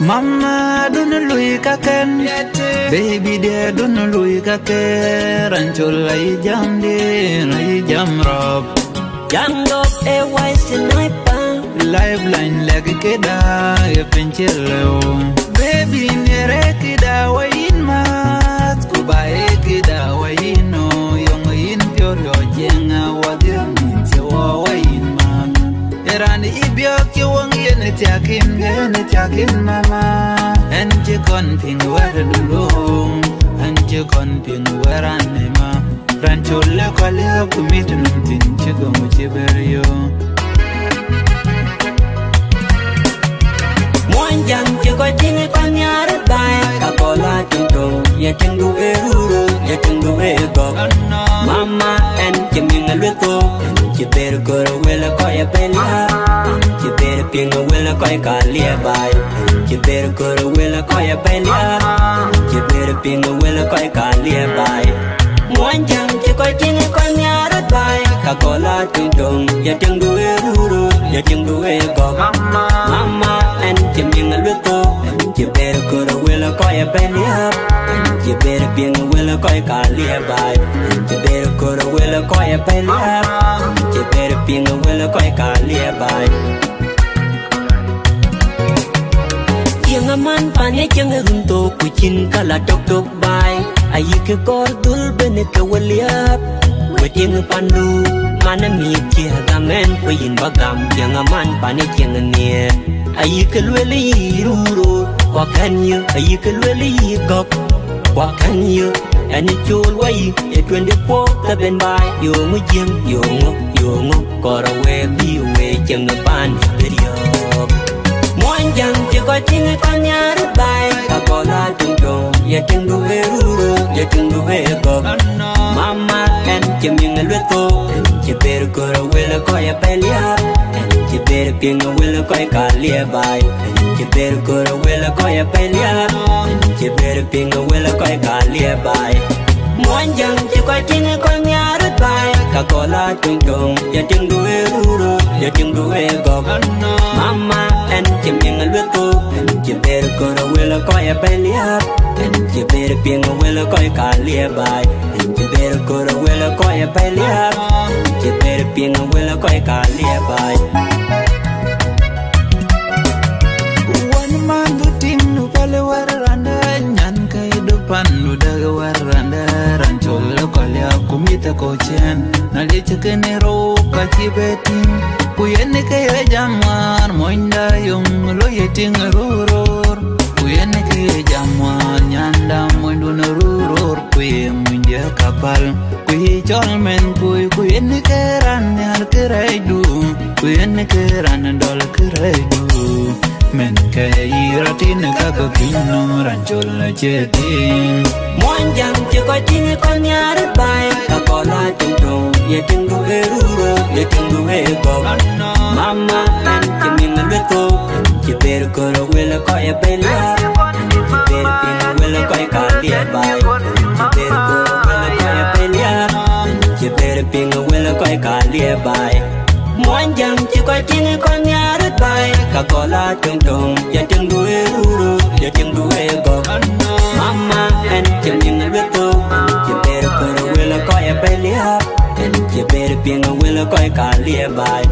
Mama don't lui ka ken baby dear don't lui ka ken ranchol ai jam rob jam dog e wise sniper lifeline leg kida e pinchelo baby nere kida wain mat kubae kida waino yong in pior yo jenga wadir min se wain man erani ibiok yo wangene tiakin mama anje kon ping wer dulung anje kon ping wer anema ranchole kwale kumit numtin chigo muchiberio Mwanjang chiko chini kwa nyari bai kakola tinto ya tingu eruru ya tingu ego mama en chiminga luto chiberu koro wela koya pelia chiberu pinga wela koya kalia bai chiberu koro wela koya pelia chiberu pinga wela koya kalia bai Mwanjang chiko chini kwa nyari bai kakola tinto ya tingu eruru ya tingu ego mama en chiminga luto chiberu koro wela koya pelia chiberu pinga wela koya kalia bai chiberu koro wela koya pelia chiberu pinga wela koya kalia bai Yang aman pane jangan runtuh kucing kala tok bai ayi ke kordul bene ke waliap Wajing pandu mana mi kia gamen payin bagam yang aman pane jangan nie ayi ke lweli ruru wakanyu ayi ke lweli gok wakanyu ani chul wai e twende po ta ben bai yo ngo korawe biwe jangan pan video Mwanjang chiko chini kwa nyari bai kakola tungtong ya tingu eruru ya tingu ego mama en chiminga luto chiberu koro wela koya pelia chiberu pinga wela koya kalia bai chiberu koro wela koya pelia chiberu pinga wela koya kalia bai Mwanjang chiko chini kwa nyari bai kakola tungtong ya tingu eruru ya tingu ego mama en chiminga luto chiberu koro wela koya pelia chiberu pinga wela koya kalia bai chiberu koro wela koya pelia chiberu pinga wela koya kalia bai One man do ting no pale waranda nyan kai do pan no daga waranda ranchol kwale kumita kochen na leche kenero kachibetin kuyene kaya jamar moinda yung lo yeting rurur kuyene kaya jamar nyanda moindu na rurur kuye munja kapal kuye cholmen kuyene keran nyar keraidu kuyene keran dol keraidu men kaya iratin kaka pino ranchol cheting Mwanjang chiko chini kwa nyari bai kakola tungtong ya tingu eruru ya tingu ego mama en chiminga luto chiberu koro wela koya pelia chiberu pinga wela koya kalia bai chiberu koro wela koya pelia chiberu pinga wela koya kalia bai Mwanjang chiko chini kwa nyari bai kakola tungtong ya tingu eruru ya tingu ego mama en chiminga luto chiberu koro wela koya pelia chiberu pinga wela koya kalia bai